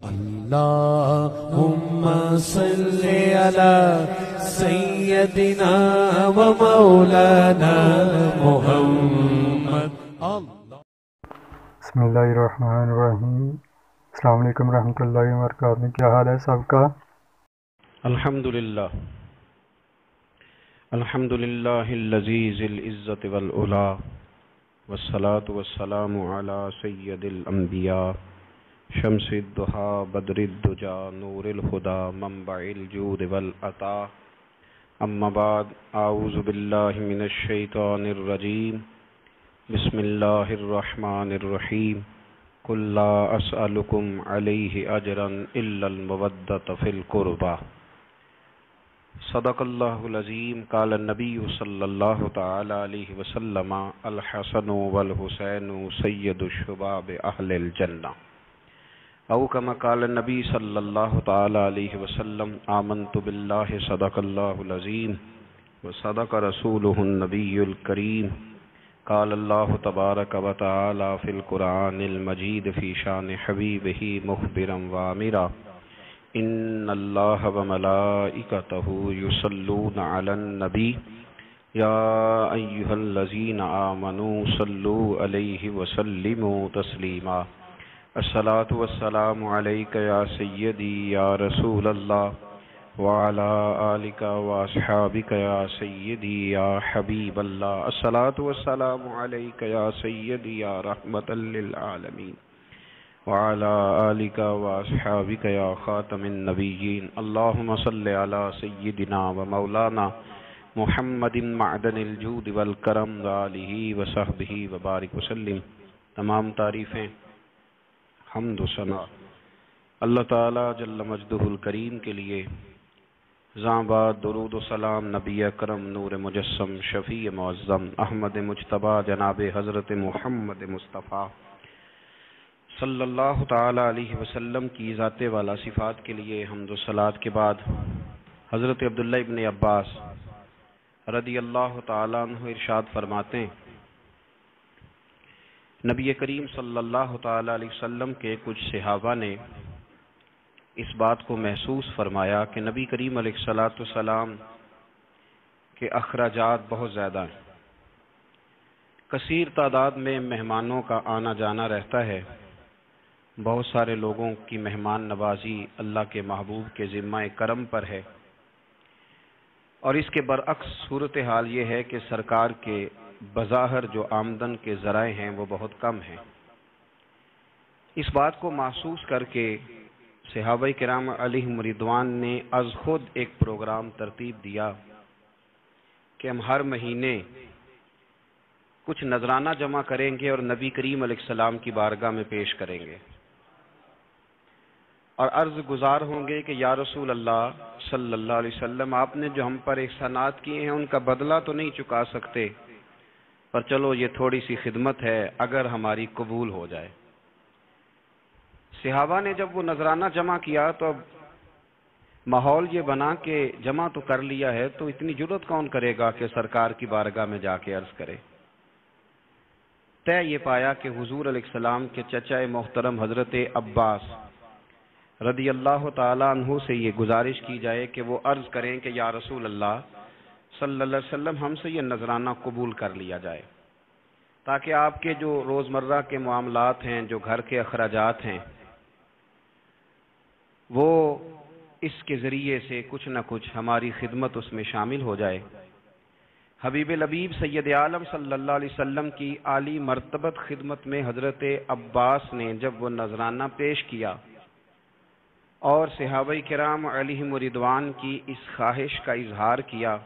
اللهم صل على سيدنا ومولانا محمد. بسم اللہ الرحمن الرحیم. السلام علیکم ورحمۃ اللہ وبرکاتہ. کیا حال ہے سب کا؟ الحمدللہ الذی ذی العزت والعلا والصلاة والسلام علی سید الانبیاء شمس الضحیٰ بدر الدجا نور الہدی منبع الجود والعطاء. اما بعد، اعوذ باللہ من الشیطان الرجیم. بسم اللہ الرحمن الرحیم. قل لا اسألکم علیہ اجرا الا المودۃ فی القربى. صدق اللہ العظیم. قال النبی صلی اللہ تعالی علیہ وسلم الحسن والحسین سید الشباب اہل الجنہ. او کما قال النبی صلی اللہ تعالی علیہ وسلم آمنت باللہ صدق اللہ العظیم وصدق رسولہ النبی الکریم. قال اللہ تبارک و تعالی فی القرآن المجید فی شان حبیبہ مخبرا وآمرا ان اللہ وملائکتہ یصلون علی النبی یا ایہا الذین آمنوا صلوا علیہ وسلموا تسلیما. الصلاۃ والسلام علیک یا سیدی یا رسول اللہ وعلی آلک واصحابک یا سیدی یا حبیب اللہ. الصلاۃ والسلام علیک یا سیدی یا رحمۃ للعالمین وعلی آلک واصحابک یا خاتم النبیین. اللہم صل علی سیدنا و مولانا محمد معدن الجود والکرم وآلہ وصحبہ وبارک وسلم. تمام تعریفیں، حمد و ثنا اللہ تعالی جل مجدہ الکریم کے لیے. زاں درود و سلام نبی اکرم نور مجسم شفیع معظم احمد مجتبیٰ جناب حضرت محمد مصطفیٰ صلی اللہ تعالی علیہ وسلم کی ذات والا صفات کے لیے حمد و صلات کے بعد حضرت عبداللہ ابن عباس رضی اللہ تعالیٰ عنہ ارشاد فرماتے ہیں، نبی کریم صلی اللہ تعالی علیہ وسلم کے کچھ صحابہ نے اس بات کو محسوس فرمایا کہ نبی کریم علیہ السلام کے اخراجات بہت زیادہ ہیں، کثیر تعداد میں مہمانوں کا آنا جانا رہتا ہے، بہت سارے لوگوں کی مہمان نوازی اللہ کے محبوب کے ذمہ کرم پر ہے، اور اس کے برعکس صورتحال یہ ہے کہ سرکار کے بظاہر جو آمدن کے ذرائع ہیں وہ بہت کم ہیں. اس بات کو محسوس کر کے صحابہ کرام علیہم رضوان نے از خود ایک پروگرام ترتیب دیا کہ ہم ہر مہینے کچھ نذرانہ جمع کریں گے اور نبی کریم علیہ السلام کی بارگاہ میں پیش کریں گے اور عرض گزار ہوں گے کہ یا رسول اللہ صلی اللہ علیہ وسلم، آپ نے جو ہم پر احسانات کیے ہیں ان کا بدلہ تو نہیں چکا سکتے، پر چلو یہ تھوڑی سی خدمت ہے اگر ہماری قبول ہو جائے. صحابہ نے جب وہ نذرانہ جمع کیا تو اب ماحول یہ بنا کہ جمع تو کر لیا ہے تو اتنی جرت کون کرے گا کہ سرکار کی بارگاہ میں جا کے عرض کرے. طے یہ پایا کہ حضور علیہ السلام کے چچا محترم حضرت عباس رضی اللہ تعالیٰ عنہ سے یہ گزارش کی جائے کہ وہ عرض کریں کہ یا رسول اللہ صلی اللہ علیہ وسلم، ہم سے یہ نذرانہ قبول کر لیا جائے تاکہ آپ کے جو روزمرہ کے معاملات ہیں، جو گھر کے اخراجات ہیں، وہ اس کے ذریعے سے کچھ نہ کچھ ہماری خدمت اس میں شامل ہو جائے. حبیب لبیب سید عالم صلی اللہ علیہ وسلم کی عالی مرتبت خدمت میں حضرت عباس نے جب وہ نذرانہ پیش کیا اور صحابہ کرام علیہم رضوان کی اس خواہش کا اظہار کیا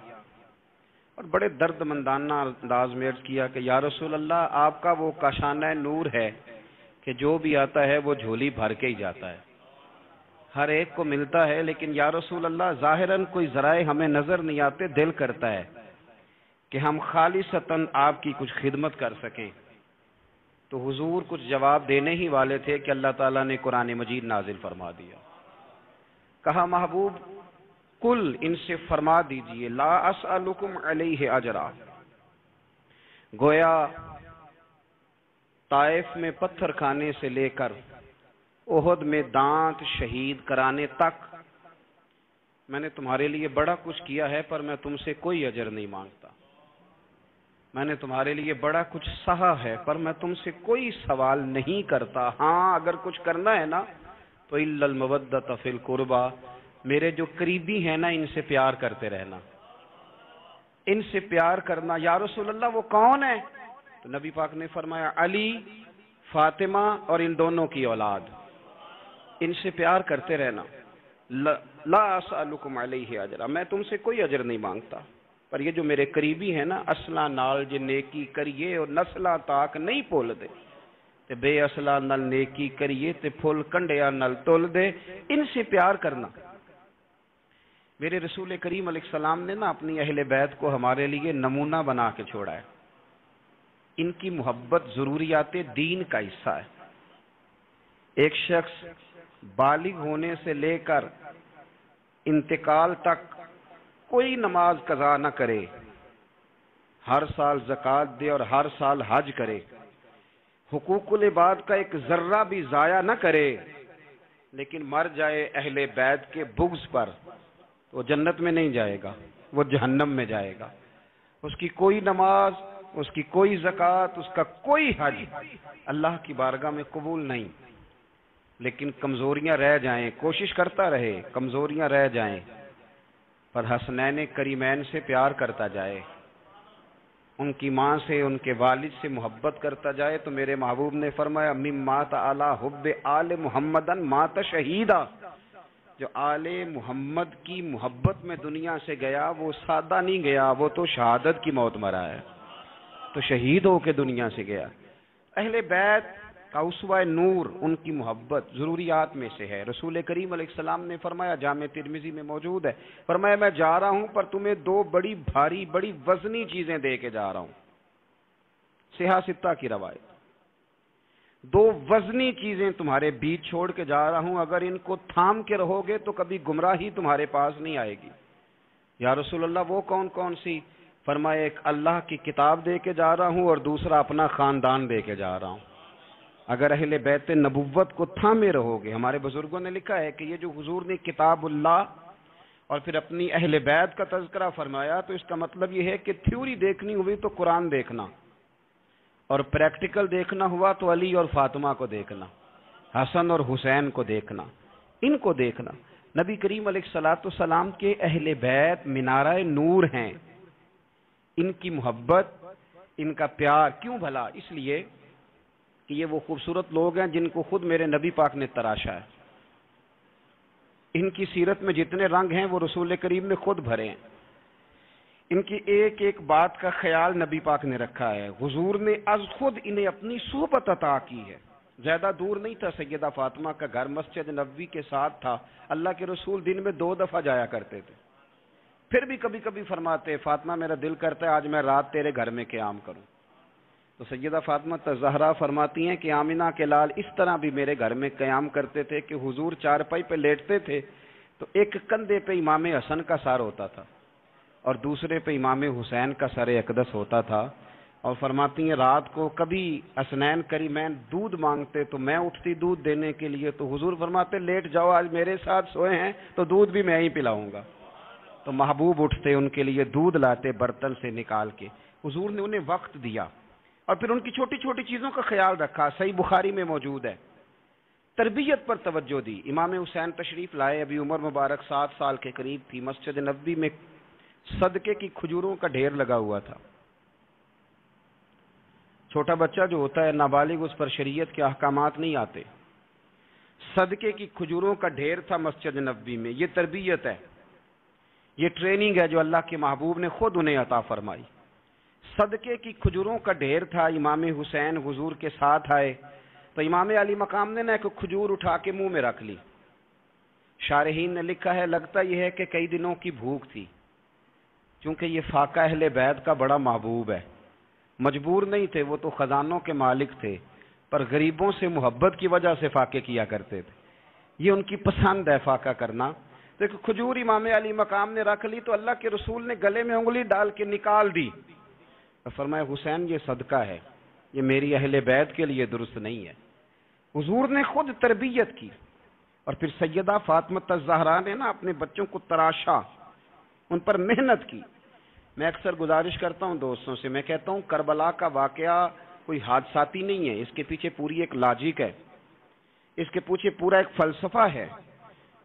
اور بڑے درد مندانہ انداز میں عرض کیا کہ یا رسول اللہ، آپ کا وہ کاشانہ نور ہے کہ جو بھی آتا ہے وہ جھولی بھر کے ہی جاتا ہے، ہر ایک کو ملتا ہے، لیکن یا رسول اللہ ظاہراً کوئی ذرائع ہمیں نظر نہیں آتے، دل کرتا ہے کہ ہم خالصتاً آپ کی کچھ خدمت کر سکیں. تو حضور کچھ جواب دینے ہی والے تھے کہ اللہ تعالیٰ نے قرآن مجید نازل فرما دیا. کہا محبوب کل ان سے فرما دیجئے لا اسألکم علیہ اجرا. گویا طائف میں پتھر کھانے سے لے کر احد میں دانت شہید کرانے تک میں نے تمہارے لیے بڑا کچھ کیا ہے، پر میں تم سے کوئی اجر نہیں مانگتا۔ میں نے تمہارے لیے بڑا کچھ سہا ہے، پر میں تم سے کوئی سوال نہیں کرتا۔ ہاں اگر کچھ کرنا ہے نا تو الا المودۃ فی القربى، میرے جو قریبی ہیں نا ان سے پیار کرتے رہنا، ان سے پیار کرنا۔ یا رسول اللہ وہ کون ہے؟ تو نبی پاک نے فرمایا علی، فاطمہ اور ان دونوں کی اولاد، ان سے پیار کرتے رہنا۔ لا اسألکم علیہ اجرا، میں تم سے کوئی اجر نہیں مانگتا، پر یہ جو میرے قریبی ہیں نا، اصلا نال جے نیکی کریے اور نسلا تاک نہیں پول دے تے بے اصلا نال نیکی کریے تے پھول کنڈیا نال تول دے، ان سے پیار کرنا۔ میرے رسول کریم علیہ السلام نے نا اپنی اہل بیت کو ہمارے لیے نمونہ بنا کے چھوڑا ہے۔ ان کی محبت ضروریات دین کا حصہ ہے۔ ایک شخص بالغ ہونے سے لے کر انتقال تک کوئی نماز قضا نہ کرے، ہر سال زکوٰۃ دے اور ہر سال حج کرے، حقوق العباد کا ایک ذرہ بھی ضائع نہ کرے، لیکن مر جائے اہل بیت کے بغض پر، تو وہ جنت میں نہیں جائے گا، وہ جہنم میں جائے گا۔ اس کی کوئی نماز، اس کی کوئی زکوٰۃ، اس کا کوئی حج اللہ کی بارگاہ میں قبول نہیں۔ لیکن کمزوریاں رہ جائیں، کوشش کرتا رہے، کمزوریاں رہ جائیں، پر حسنین کریمین سے پیار کرتا جائے، ان کی ماں سے، ان کے والد سے محبت کرتا جائے، تو میرے محبوب نے فرمایا مم مات علی حب آل محمدن مات شہیدا، جو آل محمد کی محبت میں دنیا سے گیا وہ سادہ نہیں گیا، وہ تو شہادت کی موت مرا ہے، تو شہید ہو کے دنیا سے گیا۔ اہل بیت کا اسوہ نور ان کی محبت ضروریات میں سے ہے۔ رسول کریم علیہ السلام نے فرمایا، جامع ترمذی میں موجود ہے، فرمایا میں جا رہا ہوں پر تمہیں دو بڑی بھاری بڑی وزنی چیزیں دے کے جا رہا ہوں۔ صحیح ستہ کی روایت، دو وزنی چیزیں تمہارے بیچ چھوڑ کے جا رہا ہوں، اگر ان کو تھام کے رہو گے تو کبھی گمراہی تمہارے پاس نہیں آئے گی۔ یا رسول اللہ وہ کون کون سی؟ فرمایا ایک اللہ کی کتاب دے کے جا رہا ہوں اور دوسرا اپنا خاندان دے کے جا رہا ہوں۔ اگر اہل بیت نبوت کو تھامے رہو گے، ہمارے بزرگوں نے لکھا ہے کہ یہ جو حضور نے کتاب اللہ اور پھر اپنی اہل بیت کا تذکرہ فرمایا، تو اس کا مطلب یہ ہے کہ تھیوری دیکھنی ہوئی تو قرآن دیکھنا، اور پریکٹیکل دیکھنا ہوا تو علی اور فاطمہ کو دیکھنا، حسن اور حسین کو دیکھنا، ان کو دیکھنا۔ نبی کریم علیہ الصلوۃ والسلام کے اہل بیت مینارہ نور ہیں، ان کی محبت، ان کا پیار کیوں بھلا؟ اس لیے کہ یہ وہ خوبصورت لوگ ہیں جن کو خود میرے نبی پاک نے تراشا ہے۔ ان کی سیرت میں جتنے رنگ ہیں وہ رسول کریم نے خود بھرے ہیں۔ ان کی ایک ایک بات کا خیال نبی پاک نے رکھا ہے۔ حضور نے از خود انہیں اپنی صحبت عطا کی ہے۔ زیادہ دور نہیں تھا سیدہ فاطمہ کا گھر، مسجد نبوی کے ساتھ تھا۔ اللہ کے رسول دن میں 2 دفعہ جایا کرتے تھے، پھر بھی کبھی کبھی فرماتے فاطمہ میرا دل کرتا ہے آج میں رات تیرے گھر میں قیام کروں، تو سیدہ فاطمہ الزہرا فرماتی ہیں کہ آمنہ کے لال اس طرح بھی میرے گھر میں قیام کرتے تھے کہ حضور چارپائی پہ لیٹتے تھے تو ایک کندھے پہ امام حسن کا سر ہوتا تھا اور دوسرے پہ امام حسین کا سر اقدس ہوتا تھا، اور فرماتی ہیں رات کو کبھی حسنین کریمین دودھ مانگتے تو میں اٹھتی دودھ دینے کے لیے، تو حضور فرماتے لیٹ جاؤ آج میرے ساتھ سوئے ہیں تو دودھ بھی میں ہی پلاؤں گا، تو محبوب اٹھتے ان کے لیے دودھ لاتے برتن سے نکال کے۔ حضور نے انہیں وقت دیا اور پھر ان کی چھوٹی چھوٹی چیزوں کا خیال رکھا۔ صحیح بخاری میں موجود ہے، تربیت پر توجہ دی۔ امام حسین تشریف لائے، ابھی عمر مبارک 7 سال کے قریب تھی، مسجد نبوی میں صدقے کی کھجوروں کا ڈھیر لگا ہوا تھا۔ چھوٹا بچہ جو ہوتا ہے نابالغ، اس پر شریعت کے احکامات نہیں آتے۔ صدقے کی کھجوروں کا ڈھیر تھا مسجد نبوی میں۔ یہ تربیت ہے، یہ ٹریننگ ہے جو اللہ کے محبوب نے خود انہیں عطا فرمائی۔ صدقے کی کھجوروں کا ڈھیر تھا، امام حسین حضور کے ساتھ آئے تو امام علی مقام نے ایک کھجور اٹھا کے منہ میں رکھ لی۔ شارحین نے لکھا ہے لگتا یہ ہے کہ کئی دنوں کی بھوک تھی، چونکہ یہ فاقہ اہل بیت کا بڑا محبوب ہے۔ مجبور نہیں تھے، وہ تو خزانوں کے مالک تھے، پر غریبوں سے محبت کی وجہ سے فاقے کیا کرتے تھے، یہ ان کی پسند ہے فاقہ کرنا۔ تو ایک کھجور امام علی مقام نے رکھ لی تو اللہ کے رسول نے گلے میں انگلی ڈال کے نکال دی، فرمایا حسین یہ صدقہ ہے، یہ میری اہل بیت کے لیے درست نہیں ہے۔ حضور نے خود تربیت کی، اور پھر سیدہ فاطمہ الزہرا نے نا اپنے بچوں کو تراشا، ان پر محنت کی۔ میں اکثر گزارش کرتا ہوں دوستوں سے، میں کہتا ہوں کربلا کا واقعہ کوئی حادثاتی نہیں ہے، اس کے پیچھے پوری ایک لاجک ہے، اس کے پیچھے پورا ایک فلسفہ ہے۔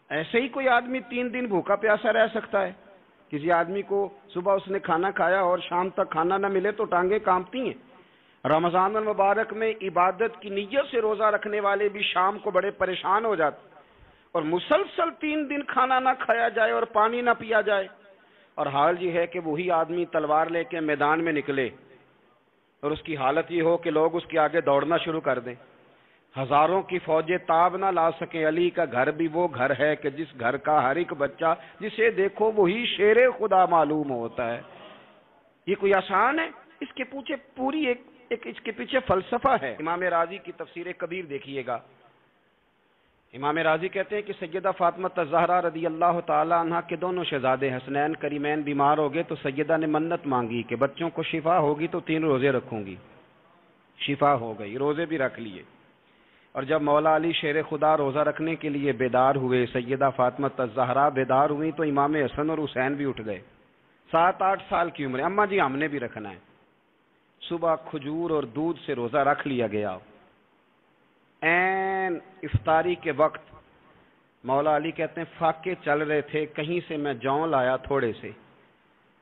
ایسے ہی کوئی آدمی 3 دن بھوکا پیاسا رہ سکتا ہے؟ کسی آدمی کو صبح اس نے کھانا کھایا اور شام تک کھانا نہ ملے تو ٹانگیں کانپتی ہیں۔ رمضان المبارک میں عبادت کی نیت سے روزہ رکھنے والے بھی شام کو بڑے پریشان ہو جاتے، اور مسلسل 3 دن کھانا نہ کھایا جائے اور پانی نہ پیا جائے، اور حال یہ ہے کہ وہی آدمی تلوار لے کے میدان میں نکلے اور اس کی حالت یہ ہو کہ لوگ اس کے آگے دوڑنا شروع کر دیں، ہزاروں کی فوجیں تاب نہ لا سکیں۔ علی کا گھر بھی وہ گھر ہے کہ جس گھر کا ہر ایک بچہ جسے دیکھو وہی شیر خدا معلوم ہوتا ہے۔ یہ کوئی آسان ہے؟ اس کے پیچھے پوری ایک اس کے پیچھے فلسفہ ہے۔ امام راضی کی تفسیر کبیر دیکھیے گا، امام راضی کہتے ہیں کہ سیدہ فاطمہ الزہرا رضی اللہ تعالی عنہ کے دونوں شہزادے حسنین کریمین بیمار ہو گئے تو سیدہ نے منت مانگی کہ بچوں کو شفا ہوگی تو 3 روزے رکھوں گی۔ شفا ہو گئی، روزے بھی رکھ لیے، اور جب مولا علی شیر خدا روزہ رکھنے کے لیے بیدار ہوئے، سیدہ فاطمہ الزہرا بیدار ہوئی تو امام حسن اور حسین بھی اٹھ گئے، 7-8 سال کی عمر، اماں جی ہم نے بھی رکھنا ہے۔ صبح کھجور اور دودھ سے روزہ رکھ لیا گیا۔ این افطاری کے وقت مولا علی کہتے ہیں فاقے چل رہے تھے، کہیں سے میں جوں لایا تھوڑے سے،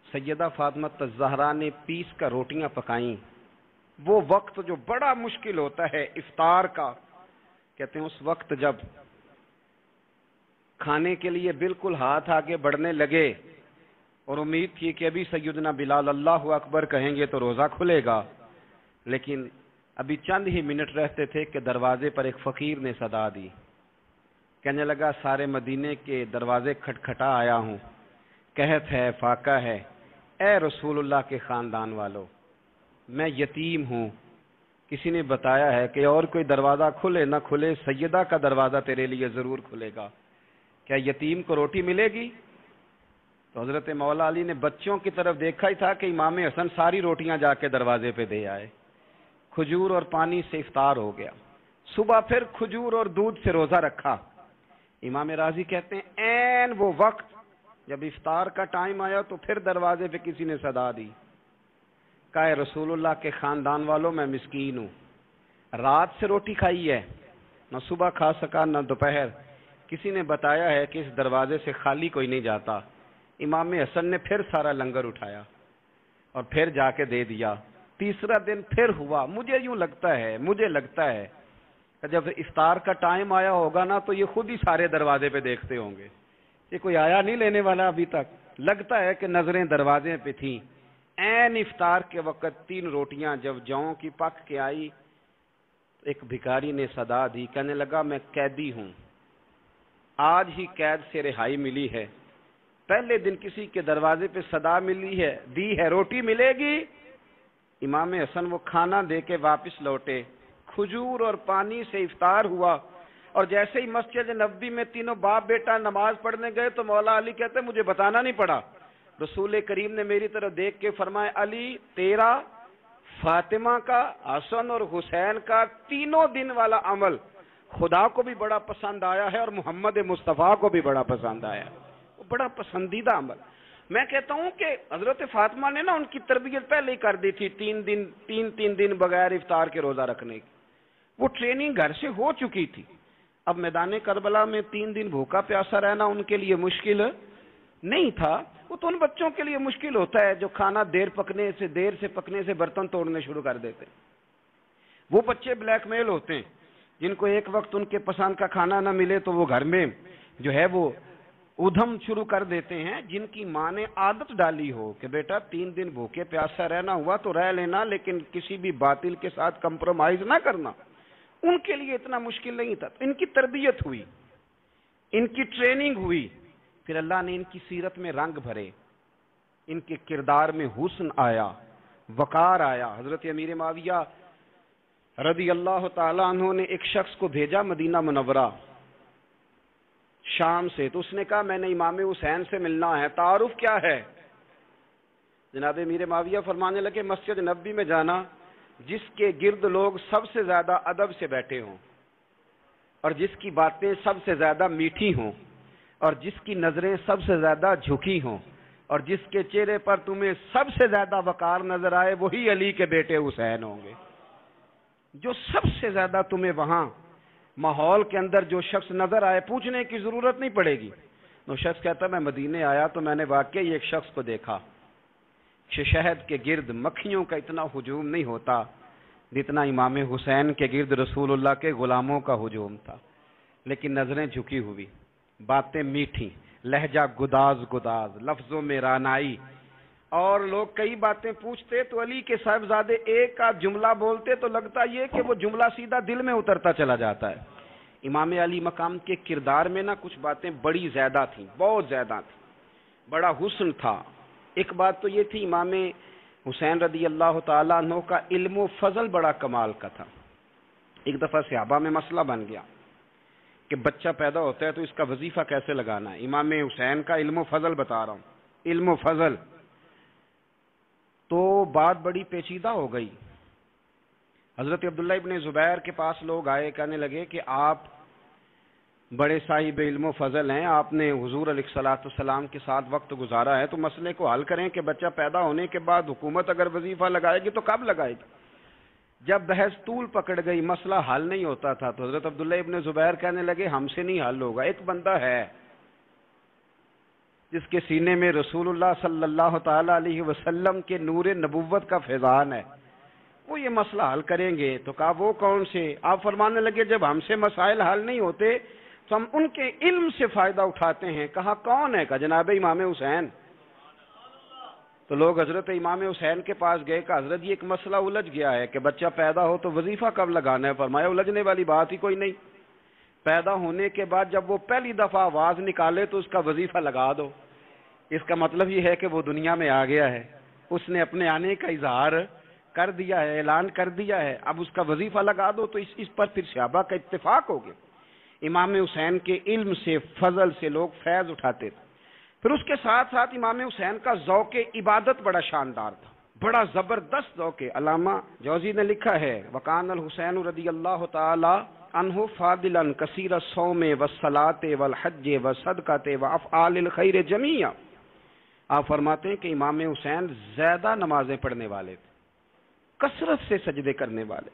سیدہ فاطمہ الزہرا نے پیس کر روٹیاں پکائیں۔ وہ وقت جو بڑا مشکل ہوتا ہے افطار کا، کہتے ہیں اس وقت جب کھانے کے لیے بالکل ہاتھ آگے بڑھنے لگے اور امید تھی کہ ابھی سیدنا بلال اللہ اکبر کہیں گے تو روزہ کھلے گا، لیکن ابھی چند ہی منٹ رہتے تھے کہ دروازے پر ایک فقیر نے صدا دی، کہنے لگا سارے مدینے کے دروازے کھٹکھٹا آیا ہوں، قحط ہے، فاقہ ہے، اے رسول اللہ کے خاندان والو، میں یتیم ہوں، کسی نے بتایا ہے کہ اور کوئی دروازہ کھلے نہ کھلے سیدہ کا دروازہ تیرے لیے ضرور کھلے گا، کیا یتیم کو روٹی ملے گی؟ تو حضرت مولا علی نے بچوں کی طرف دیکھا ہی تھا کہ امام حسن ساری روٹیاں جا کے دروازے پہ دے آئے، کھجور اور پانی سے افطار ہو گیا۔ صبح پھر کھجور اور دودھ سے روزہ رکھا۔ امام راضی کہتے ہیں این وہ وقت جب افطار کا ٹائم آیا تو پھر دروازے پہ کسی نے صدا دی، کہا رسول اللہ کے خاندان والوں میں مسکین ہوں، رات سے روٹی کھائی ہے، نہ صبح کھا سکا نہ دوپہر، کسی نے بتایا ہے کہ اس دروازے سے خالی کوئی نہیں جاتا۔ امام حسن نے پھر سارا لنگر اٹھایا اور پھر جا کے دے دیا۔ تیسرا دن پھر ہوا، مجھے لگتا ہے کہ جب افطار کا ٹائم آیا ہوگا نا تو یہ خود ہی سارے دروازے پہ دیکھتے ہوں گے، یہ کوئی آیا نہیں لینے والا ابھی تک، لگتا ہے کہ نظریں دروازے پہ تھیں۔ این افطار کے وقت 3 روٹیاں جب جوں کی پک کے آئی، ایک بھکاری نے صدا دی، کہنے لگا میں قیدی ہوں، آج ہی قید سے رہائی ملی ہے، پہلے دن کسی کے دروازے پہ صدا ملی ہے، دی ہے روٹی ملے گی۔ امام حسن وہ کھانا دے کے واپس لوٹے، کھجور اور پانی سے افطار ہوا، اور جیسے ہی مسجد نبوی میں تینوں باپ بیٹا نماز پڑھنے گئے تو مولا علی کہتے مجھے بتانا نہیں پڑا، رسول کریم نے میری طرف دیکھ کے فرمایا علی تیرا، فاطمہ کا، حسن اور حسین کا 3 دن والا عمل خدا کو بھی بڑا پسند آیا ہے اور محمد مصطفیٰ کو بھی بڑا پسند آیا، وہ بڑا پسندیدہ عمل۔ میں کہتا ہوں کہ حضرت فاطمہ نے نا ان کی تربیت پہلے ہی کر دی تھی، 3 دن بغیر افطار کے روزہ رکھنے کی، وہ ٹریننگ گھر سے ہو چکی تھی۔ اب میدان کربلا میں 3 دن بھوکا پیاسا رہنا ان کے لیے مشکل نہیں تھا، وہ تو ان بچوں کے لیے مشکل ہوتا ہے جو کھانا دیر سے پکنے سے برتن توڑنے شروع کر دیتے ہیں۔ وہ بچے بلیک میل ہوتے ہیں جن کو ایک وقت ان کے پسند کا کھانا نہ ملے تو وہ گھر میں جو ہے وہ ادھم شروع کر دیتے ہیں، جن کی ماں نے عادت ڈالی ہو کہ بیٹا 3 دن بھوکے پیاسا رہنا ہوا تو رہ لینا، لیکن کسی بھی باطل کے ساتھ کمپرومائز نہ کرنا، ان کے لیے اتنا مشکل نہیں تھا۔ ان کی تربیت ہوئی، ان کی ٹریننگ ہوئی، پھر اللہ نے ان کی سیرت میں رنگ بھرے، ان کے کردار میں حسن آیا، وقار آیا۔ حضرت امیر معاویہ رضی اللہ تعالیٰ عنہ نے ایک شخص کو بھیجا مدینہ منورہ شام سے، تو اس نے کہا میں نے امام حسین سے ملنا ہے، تعارف کیا ہے؟ جناب امیر معاویہ فرمانے لگے مسجد نبوی میں جانا جس کے گرد لوگ سب سے زیادہ ادب سے بیٹھے ہوں، اور جس کی باتیں سب سے زیادہ میٹھی ہوں اور جس کی نظریں سب سے زیادہ جھکی ہوں اور جس کے چہرے پر تمہیں سب سے زیادہ وقار نظر آئے وہی علی کے بیٹے حسین ہوں گے. جو سب سے زیادہ تمہیں وہاں ماحول کے اندر جو شخص نظر آئے پوچھنے کی ضرورت نہیں پڑے گی. وہ شخص کہتا میں مدینے آیا تو میں نے واقعی ایک شخص کو دیکھا کہ شہد کے گرد مکھیوں کا اتنا ہجوم نہیں ہوتا جتنا امام حسین کے گرد رسول اللہ کے غلاموں کا ہجوم تھا، لیکن نظریں جھکی ہوئی، باتیں میٹھی، لہجہ گداز گداز، لفظوں میں رانائی، اور لوگ کئی باتیں پوچھتے تو علی کے صاحبزادے ایک آدھ جملہ بولتے تو لگتا یہ کہ وہ جملہ سیدھا دل میں اترتا چلا جاتا ہے. امام علی مقام کے کردار میں نا کچھ باتیں بڑی زیادہ تھیں، بہت زیادہ تھیں، بڑا حسن تھا. ایک بات تو یہ تھی امام حسین رضی اللہ تعالیٰ عنہ کا علم و فضل بڑا کمال کا تھا. ایک دفعہ صحابہ میں مسئلہ بن گیا کہ بچہ پیدا ہوتا ہے تو اس کا وظیفہ کیسے لگانا ہے. امام حسین کا علم و فضل بتا رہا ہوں، علم و فضل. تو بات بڑی پیچیدہ ہو گئی. حضرت عبداللہ ابن زبیر کے پاس لوگ آئے، کہنے لگے کہ آپ بڑے صاحب علم و فضل ہیں، آپ نے حضور علیہ الصلوۃ والسلام کے ساتھ وقت گزارا ہے، تو مسئلے کو حل کریں کہ بچہ پیدا ہونے کے بعد حکومت اگر وظیفہ لگائے گی تو کب لگائے گی. جب بحث طول پکڑ گئی، مسئلہ حل نہیں ہوتا تھا، تو حضرت عبداللہ ابن زبیر کہنے لگے ہم سے نہیں حل ہوگا. ایک بندہ ہے جس کے سینے میں رسول اللہ صلی اللہ تعالی علیہ وسلم کے نور نبوت کا فیضان ہے، وہ یہ مسئلہ حل کریں گے. تو کہا وہ کون سے؟ آپ فرمانے لگے جب ہم سے مسائل حل نہیں ہوتے تو ہم ان کے علم سے فائدہ اٹھاتے ہیں. کہا کون ہے؟ کہا جناب امام حسین. تو لوگ حضرت امام حسین کے پاس گئے کہ حضرت یہ ایک مسئلہ الجھ گیا ہے کہ بچہ پیدا ہو تو وظیفہ کب لگانا ہے. فرمایا الجھنے والی بات ہی کوئی نہیں، پیدا ہونے کے بعد جب وہ پہلی دفعہ آواز نکالے تو اس کا وظیفہ لگا دو. اس کا مطلب یہ ہے کہ وہ دنیا میں آ گیا ہے، اس نے اپنے آنے کا اظہار کر دیا ہے، اعلان کر دیا ہے، اب اس کا وظیفہ لگا دو. تو اس پر پھر صحابہ کا اتفاق ہو گیا. امام حسین کے علم سے، فضل سے لوگ فیض اٹھاتے تھے. پھر اس کے ساتھ ساتھ امام حسین کا ذوق عبادت بڑا شاندار تھا، بڑا زبردست ذوق. علامہ جوزی نے لکھا ہے وکان الحسین رضی اللہ تعالی عنہ فاضلا کثیر الصوم والصلاۃ والحج والصدقۃ وافعال الخیر جمیعا. آپ فرماتے ہیں کہ امام حسین زیادہ نمازیں پڑھنے والے تھے، کثرت سے سجدے کرنے والے،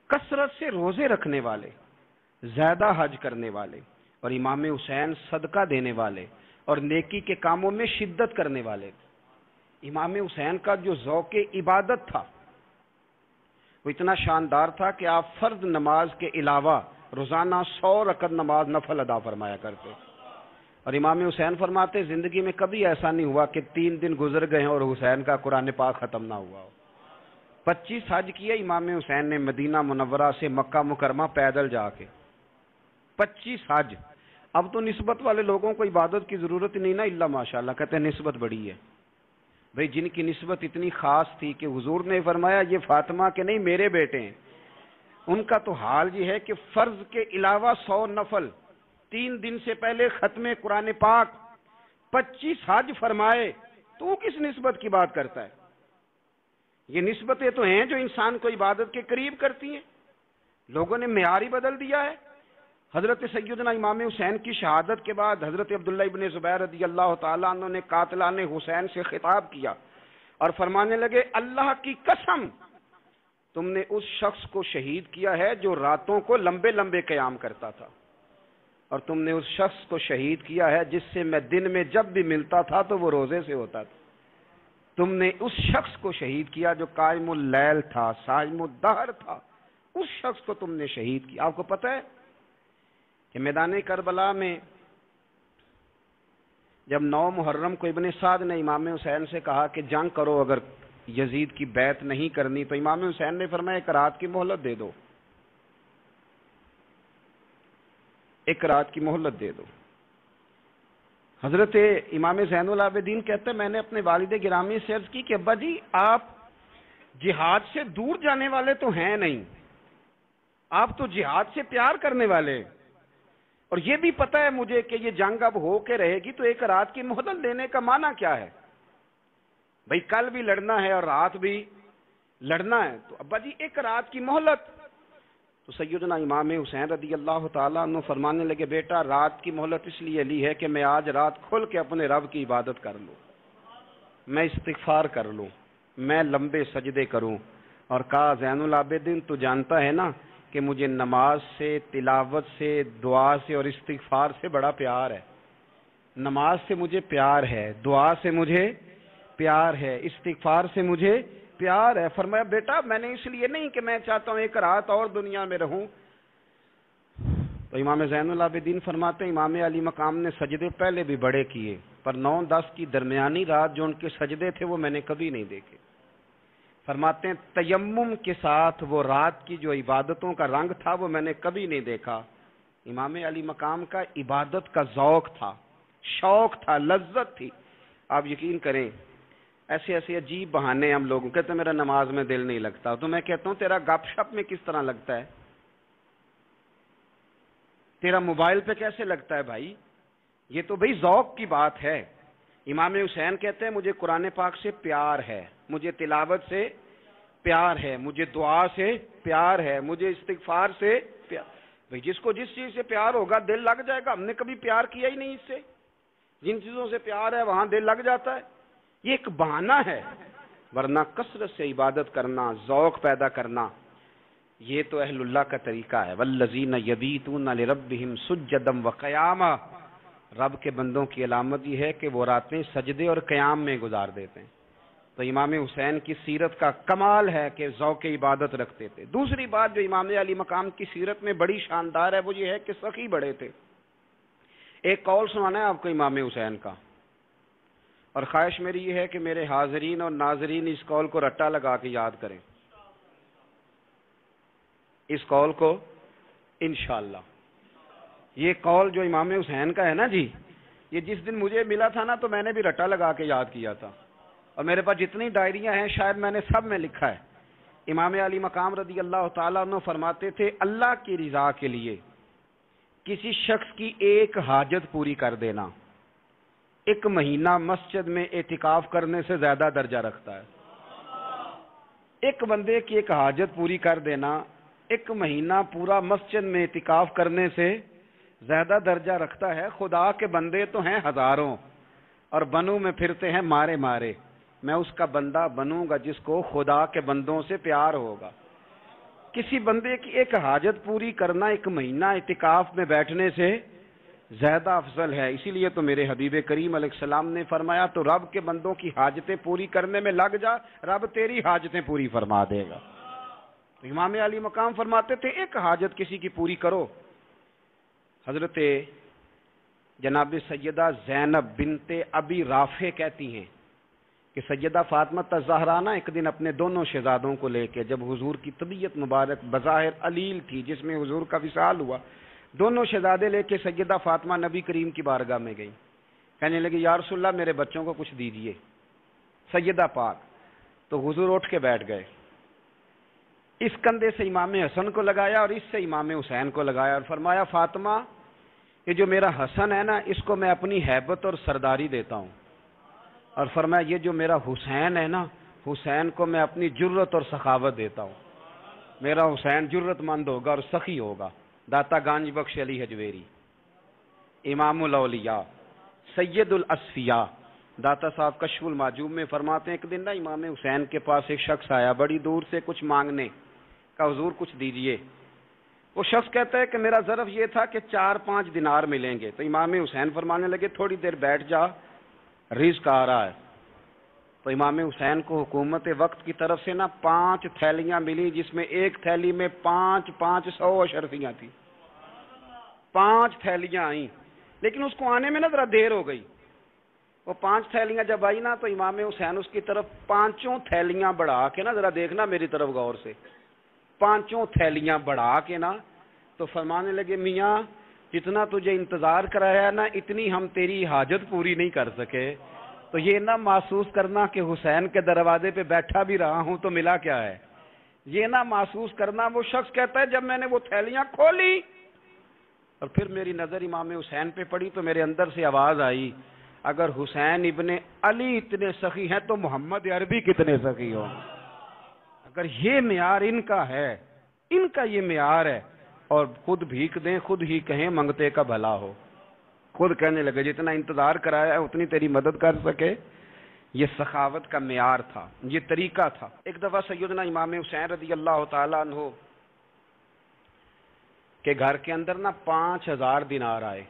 کثرت سے روزے رکھنے والے، زیادہ حج کرنے والے، اور امام حسین صدقہ دینے والے اور نیکی کے کاموں میں شدت کرنے والے تھے. امام حسین کا جو ذوق عبادت تھا وہ اتنا شاندار تھا کہ آپ فرض نماز کے علاوہ روزانہ 100 رکعت نماز نفل ادا فرمایا کرتے. اور امام حسین فرماتے زندگی میں کبھی ایسا نہیں ہوا کہ 3 دن گزر گئے ہیں اور حسین کا قرآن پاک ختم نہ ہوا ہو. 25 حج کیے امام حسین نے مدینہ منورہ سے مکہ مکرمہ پیدل جا کے، 25 حج. اب تو نسبت والے لوگوں کو عبادت کی ضرورت نہیں نا، الا ماشاءاللہ کہتے ہیں نسبت بڑی ہے. بھئی جن کی نسبت اتنی خاص تھی کہ حضور نے فرمایا یہ فاطمہ کے نہیں میرے بیٹے ہیں، ان کا تو حال یہ ہے کہ فرض کے علاوہ 100 نفل، 3 دن سے پہلے ختم قرآن پاک، 25 حج فرمائے. تو کس نسبت کی بات کرتا ہے؟ یہ نسبتیں تو ہیں جو انسان کو عبادت کے قریب کرتی ہیں. لوگوں نے معیار ہی بدل دیا ہے. حضرت سیدنا امام حسین کی شہادت کے بعد حضرت عبداللہ ابن زبیر رضی اللہ تعالیٰ عنہ نے قاتلان حسین سے خطاب کیا اور فرمانے لگے اللہ کی قسم تم نے اس شخص کو شہید کیا ہے جو راتوں کو لمبے لمبے قیام کرتا تھا، اور تم نے اس شخص کو شہید کیا ہے جس سے میں دن میں جب بھی ملتا تھا تو وہ روزے سے ہوتا تھا. تم نے اس شخص کو شہید کیا جو قائم اللیل تھا، صائم الدہر تھا، اس شخص کو تم نے شہید کیا. آپ کو پتہ ہے کہ میدان کربلا میں جب 9 محرم کو ابن سعد نے امام حسین سے کہا کہ جنگ کرو اگر یزید کی بیعت نہیں کرنی، تو امام حسین نے فرمایا ایک رات کی مہلت دے دو، ایک رات کی مہلت دے دو. حضرت امام زین العابدین کہتے ہیں میں نے اپنے والد گرامی سے عرض کی کہ ابا جی آپ جہاد سے دور جانے والے تو ہیں نہیں، آپ تو جہاد سے پیار کرنے والے، اور یہ بھی پتہ ہے مجھے کہ یہ جنگ اب ہو کے رہے گی، تو ایک رات کی مہلت لینے کا معنی کیا ہے؟ بھئی کل بھی لڑنا ہے اور رات بھی لڑنا ہے، تو ابا جی ایک رات کی مہلت. تو سیدنا امام حسین رضی اللہ تعالیٰ عنہ فرمانے لگے بیٹا رات کی مہلت اس لیے لی ہے کہ میں آج رات کھل کے اپنے رب کی عبادت کر لوں، میں استغفار کر لوں، میں لمبے سجدے کروں. اور کہا زین العابدین تو جانتا ہے نا کہ مجھے نماز سے، تلاوت سے، دعا سے اور استغفار سے بڑا پیار ہے. نماز سے مجھے پیار ہے، دعا سے مجھے پیار ہے، استغفار سے مجھے پیار ہے. فرمایا بیٹا میں نے اس لیے نہیں کہ میں چاہتا ہوں ایک رات اور دنیا میں رہوں. تو امام زین العابدین فرماتے ہیں امام علی مقام نے سجدے پہلے بھی بڑے کیے، پر 9-10 کی درمیانی رات جو ان کے سجدے تھے وہ میں نے کبھی نہیں دیکھے. فرماتے ہیں تیمم کے ساتھ وہ رات کی جو عبادتوں کا رنگ تھا وہ میں نے کبھی نہیں دیکھا. امام علی مقام کا عبادت کا ذوق تھا، شوق تھا، لذت تھی. آپ یقین کریں ایسے ایسے عجیب بہانے ہم لوگوں کہتے ہیں میرا نماز میں دل نہیں لگتا، تو میں کہتا ہوں تیرا گپ شپ میں کس طرح لگتا ہے، تیرا موبائل پہ کیسے لگتا ہے بھائی؟ یہ تو بھائی ذوق کی بات ہے. امام حسین کہتے ہیں مجھے قرآن پاک سے پیار ہے، مجھے تلاوت سے پیار ہے، مجھے دعا سے پیار ہے، مجھے استغفار سے پیار. بھائی جس کو جس چیز سے پیار ہوگا دل لگ جائے گا. ہم نے کبھی پیار کیا ہی نہیں اس سے. جن چیزوں سے پیار ہے وہاں دل لگ جاتا ہے. یہ ایک بہانہ ہے، ورنہ کثرت سے عبادت کرنا، ذوق پیدا کرنا یہ تو اہل اللہ کا طریقہ ہے. والذین یبیتون لربہم سجدا وقیاما، رب کے بندوں کی علامت یہ ہے کہ وہ راتیں سجدے اور قیام میں گزار دیتے ہیں. تو امام حسین کی سیرت کا کمال ہے کہ ذوق عبادت رکھتے تھے. دوسری بات جو امام علی مقام کی سیرت میں بڑی شاندار ہے وہ یہ ہے کہ سخی بڑے تھے. ایک قول سنانا ہے آپ کو امام حسین کا، اور خواہش میری یہ ہے کہ میرے حاضرین اور ناظرین اس قول کو رٹا لگا کے یاد کریں، اس قول کو انشاءاللہ. یہ قول جو امام حسین کا ہے نا جی، یہ جس دن مجھے ملا تھا نا تو میں نے بھی رٹا لگا کے یاد کیا تھا، اور میرے پاس جتنی ڈائریاں ہیں شاید میں نے سب میں لکھا ہے. امام علی مقام رضی اللہ تعالیٰ عنہ فرماتے تھے اللہ کی رضا کے لیے کسی شخص کی ایک حاجت پوری کر دینا 1 مہینہ مسجد میں اعتکاف کرنے سے زیادہ درجہ رکھتا ہے. ایک بندے کی ایک حاجت پوری کر دینا 1 مہینہ پورا مسجد میں اعتکاف کرنے سے زیادہ درجہ رکھتا ہے. خدا کے بندے تو ہیں ہزاروں اور بنوں میں پھرتے ہیں مارے مارے. میں اس کا بندہ بنوں گا جس کو خدا کے بندوں سے پیار ہوگا. کسی بندے کی ایک حاجت پوری کرنا 1 مہینہ اعتکاف میں بیٹھنے سے زیادہ افضل ہے. اسی لیے تو میرے حبیب کریم علیہ السلام نے فرمایا تو رب کے بندوں کی حاجتیں پوری کرنے میں لگ جا، رب تیری حاجتیں پوری فرما دے گا. تو امام علی مقام فرماتے تھے ایک حاجت کسی کی پوری کرو. حضرت جناب سیدہ زینب بنت ابی رافع کہتی ہیں کہ سیدہ فاطمہ الزہرا نا ایک دن اپنے دونوں شہزادوں کو لے کے، جب حضور کی طبیعت مبارک بظاہر علیل تھی جس میں حضور کا وصال ہوا، دونوں شہزادے لے کے سیدہ فاطمہ نبی کریم کی بارگاہ میں گئی. کہنے لگی یا رسول اللہ میرے بچوں کو کچھ دیجئے. سیدہ پاک تو حضور اٹھ کے بیٹھ گئے. اس کندھے سے امام حسن کو لگایا اور اس سے امام حسین کو لگایا اور فرمایا فاطمہ یہ جو میرا حسن ہے نا اس کو میں اپنی ہیبت اور سرداری دیتا ہوں، اور فرمایا یہ جو میرا حسین ہے نا حسین کو میں اپنی جرت اور سخاوت دیتا ہوں. میرا حسین جرت مند ہوگا اور سخی ہوگا. داتا گانج بخش علی حجویری امام الاولیاء سید الاصفیاء داتا صاحب کشف المعجوب میں فرماتے ہیں ایک دن نا امام حسین کے پاس ایک شخص آیا بڑی دور سے کچھ مانگنے کا، حضور کچھ دیجئے. وہ شخص کہتا ہے کہ میرا ظرف یہ تھا کہ 4-5 دینار ملیں گے. تو امام حسین فرمانے لگے تھوڑی دیر بیٹھ جا، رزق آ رہا ہے. تو امام حسین کو حکومت وقت کی طرف سے نا 5 تھیلیاں ملی جس میں ایک تھیلی میں 500 اشرفیاں تھی. 5 تھیلیاں آئیں لیکن اس کو آنے میں نا ذرا دیر ہو گئی. وہ 5 تھیلیاں جب آئی نا تو امام حسین اس کی طرف 5 تھیلیاں بڑھا کے نا ذرا دیکھنا میری طرف غور سے 5 تھیلیاں بڑھا کے نا تو فرمانے لگے میاں جتنا تجھے انتظار کرایا نا اتنی ہم تیری حاجت پوری نہیں کر سکے. تو یہ نہ محسوس کرنا کہ حسین کے دروازے پہ بیٹھا بھی رہا ہوں تو ملا کیا ہے. یہ نہ محسوس کرنا. وہ شخص کہتا ہے جب میں نے وہ تھیلیاں کھولی اور پھر میری نظر امام حسین پہ پڑی تو میرے اندر سے آواز آئی اگر حسین ابن علی اتنے سخی ہیں تو محمد عربی کتنے سخی ہوں. اگر یہ معیار ان کا ہے ان کا یہ معیار ہے، اور خود بھیک دیں، خود ہی کہیں منگتے کا بھلا ہو، خود کہنے لگے جتنا انتظار کرایا ہے اتنی تیری مدد کر سکے۔ یہ سخاوت کا معیار تھا، یہ طریقہ تھا۔ ایک دفعہ سیدنا امام حسین رضی اللہ تعالیٰ عنہ کے گھر کے اندر 5000 دینار آئے۔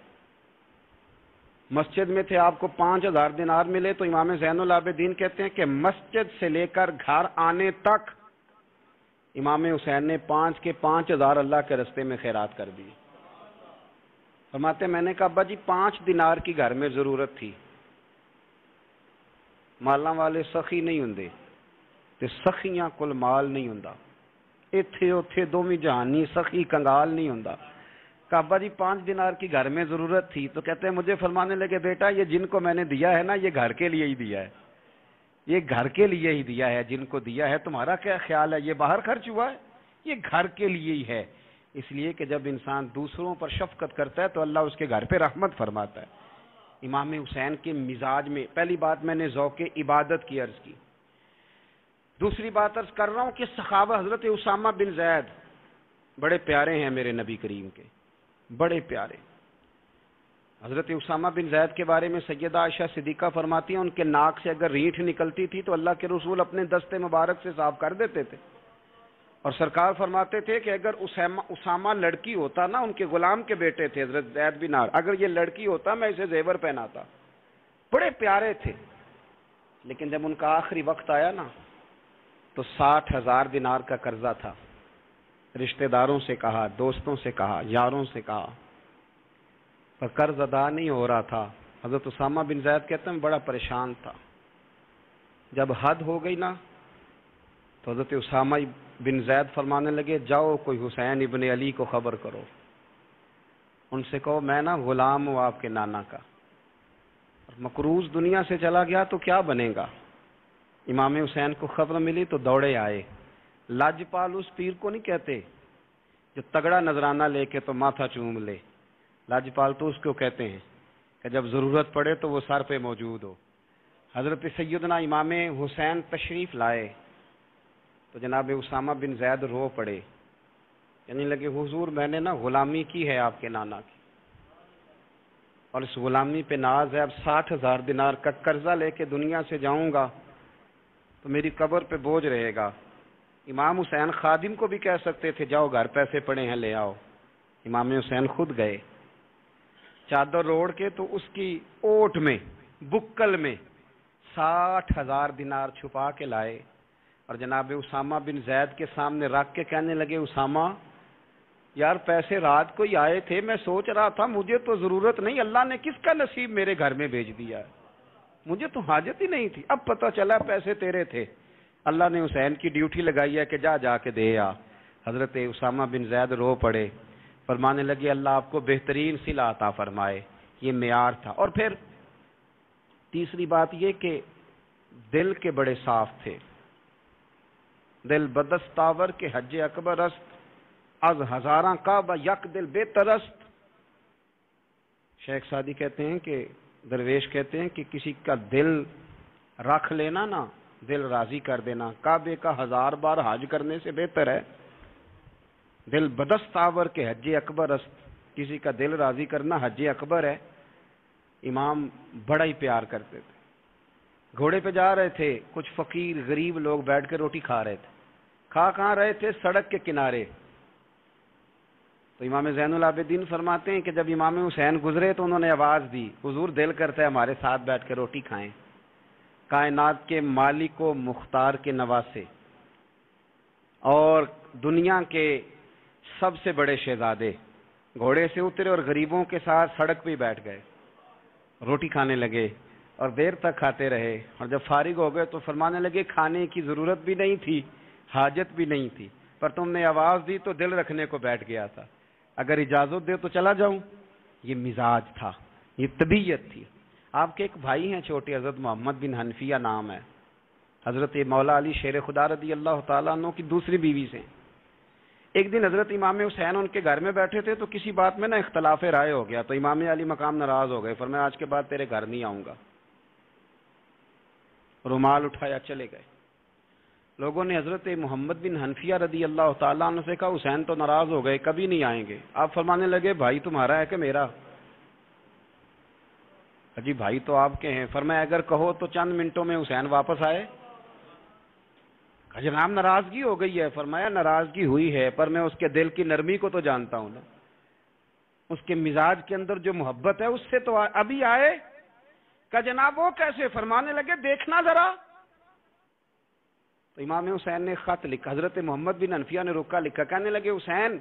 مسجد میں تھے، آپ کو 5000 دینار ملے تو امام زین العابدین کہتے ہیں کہ مسجد سے لے کر گھر آنے تک امام حسین نے 5 کے 5000 اللہ کے رستے میں خیرات کر دی۔ فرماتے ہیں میں نے کہا ابا جی 5 دینار کی گھر میں ضرورت تھی، مالاں والے سخی نہیں ہوندے تے سخیاں کل مال نہیں ہوندا، ایتھے اوتھے دوویں جہانی سخی کنگال نہیں ہوندا۔ کہا ابا جی 5 دینار کی گھر میں ضرورت تھی، تو کہتے ہیں مجھے فرمانے لگے بیٹا یہ جن کو میں نے دیا ہے نا یہ گھر کے لیے ہی دیا ہے، یہ گھر کے لیے ہی دیا ہے، جن کو دیا ہے تمہارا کیا خیال ہے یہ باہر خرچ ہوا ہے، یہ گھر کے لیے ہی ہے۔ اس لیے کہ جب انسان دوسروں پر شفقت کرتا ہے تو اللہ اس کے گھر پہ رحمت فرماتا ہے۔ امام حسین کے مزاج میں پہلی بات میں نے ذوق عبادت کی عرض کی، دوسری بات عرض کر رہا ہوں کہ صحابہ حضرت اسامہ بن زید بڑے پیارے ہیں میرے نبی کریم کے، بڑے پیارے۔ حضرت اسامہ بن زید کے بارے میں سیدہ عائشہ صدیقہ فرماتی ہیں ان کے ناک سے اگر ریٹھ نکلتی تھی تو اللہ کے رسول اپنے دستے مبارک سے صاف کر دیتے تھے، اور سرکار فرماتے تھے کہ اگر اسامہ لڑکی ہوتا نا، ان کے غلام کے بیٹے تھے حضرت زید بن عمرو، اگر یہ لڑکی ہوتا میں اسے زیور پہناتا۔ بڑے پیارے تھے، لیکن جب ان کا آخری وقت آیا نا تو 60,000 دینار کا قرضہ تھا، رشتہ داروں سے کہا، دوستوں سے کہا، یاروں سے کہا، پر قرض ادا نہیں ہو رہا تھا۔ حضرت اسامہ بن زید کہتے ہیں بڑا پریشان تھا۔ جب حد ہو گئی نا تو حضرت اسامہ بن زید فرمانے لگے جاؤ کوئی حسین ابن علی کو خبر کرو، ان سے کہو میں نا غلام ہوں آپ کے نانا کا، مقروض دنیا سے چلا گیا تو کیا بنے گا۔ امام حسین کو خبر ملی تو دوڑے آئے۔ لاجپال اس پیر کو نہیں کہتے جو تگڑا نذرانہ لے کے تو ماتھا چوم لے، لاجپال تو اس کو کہتے ہیں کہ جب ضرورت پڑے تو وہ سر پہ موجود ہو۔ حضرت سیدنا امام حسین تشریف لائے تو جناب اسامہ بن زید رو پڑے، یعنی لگے حضور میں نے نا غلامی کی ہے آپ کے نانا کی، اور اس غلامی پہ ناز ہے، اب 60,000 دینار کا قرضہ لے کے دنیا سے جاؤں گا تو میری قبر پہ بوجھ رہے گا۔ امام حسین خادم کو بھی کہہ سکتے تھے جاؤ گھر پیسے پڑے ہیں لے آؤ، امام حسین خود گئے، چادر اوڑھ کے تو اس کی اوٹ میں بکل میں 60,000 دینار چھپا کے لائے، اور جناب اسامہ بن زید کے سامنے رکھ کے کہنے لگے اسامہ یار پیسے رات کو ہی آئے تھے، میں سوچ رہا تھا مجھے تو ضرورت نہیں، اللہ نے کس کا نصیب میرے گھر میں بھیج دیا ہے، مجھے تو حاجت ہی نہیں تھی، اب پتہ چلا پیسے تیرے تھے، اللہ نے حسین کی ڈیوٹی لگائی ہے کہ جا کے دے آ۔ حضرت اسامہ بن زید رو پڑے، فرمانے لگے اللہ آپ کو بہترین صلہ عطا فرمائے۔ یہ معیار تھا۔ اور پھر تیسری بات یہ کہ دل کے بڑے صاف تھے، دل بدستاور کے حج اکبر است، از ہزاراں کعبہ یک دل بہتر است۔ شیخ سعدی کہتے ہیں کہ درویش کہتے ہیں کہ کسی کا دل رکھ لینا نا، دل راضی کر دینا، کعبے کا 1000 بار حج کرنے سے بہتر ہے۔ دل بدستاور کے حج اکبر است، کسی کا دل راضی کرنا حج اکبر ہے۔ امام بڑا ہی پیار کرتے تھے۔ گھوڑے پہ جا رہے تھے، کچھ فقیر غریب لوگ بیٹھ کے روٹی کھا رہے تھے، کھا کہاں رہے تھے؟ سڑک کے کنارے۔ تو امام زین العابدین فرماتے ہیں کہ جب امام حسین گزرے تو انہوں نے آواز دی حضور دل کرتا ہے ہمارے ساتھ بیٹھ کے روٹی کھائیں۔ کائنات کے مالک و مختار کے نواسے اور دنیا کے سب سے بڑے شہزادے گھوڑے سے اترے اور غریبوں کے ساتھ سڑک پہ بیٹھ گئے، روٹی کھانے لگے اور دیر تک کھاتے رہے، اور جب فارغ ہو گئے تو فرمانے لگے کھانے کی ضرورت بھی نہیں تھی، حاجت بھی نہیں تھی، پر تم نے آواز دی تو دل رکھنے کو بیٹھ گیا تھا، اگر اجازت دے تو چلا جاؤں۔ یہ مزاج تھا، یہ طبیعت تھی۔ آپ کے ایک بھائی ہیں چھوٹے، حضرت محمد بن حنفیہ نام ہے، حضرت مولا علی شیر خدا رضی اللہ تعالیٰ عنہ کی دوسری بیوی سے۔ ایک دن حضرت امام حسین ان کے گھر میں بیٹھے تھے تو کسی بات میں نا اختلاف رائے ہو گیا، تو امام علی مقام ناراض ہو گئے، فرمایا آج کے بعد تیرے گھر نہیں آؤں گا، رومال اٹھایا چلے گئے۔ لوگوں نے حضرت محمد بن حنفیہ رضی اللہ تعالیٰ عنہ سے کہا حسین تو ناراض ہو گئے، کبھی نہیں آئیں گے۔ آپ فرمانے لگے بھائی تمہارا ہے کہ میرا؟ جی بھائی تو آپ کے ہیں۔ فرمایا اگر کہو تو چند منٹوں میں حسین واپس آئے۔ جناب ناراضگی ہو گئی ہے۔ فرمایا ناراضگی ہوئی ہے پر میں اس کے دل کی نرمی کو تو جانتا ہوں نا، اس کے مزاج کے اندر جو محبت ہے اس سے تو ابھی آئے۔ کہ جناب وہ کیسے؟ فرمانے لگے دیکھنا ذرا۔ تو امام حسین نے خط لکھا، حضرت محمد بن حنفیہ نے رکا لکھا، کہنے لگے حسین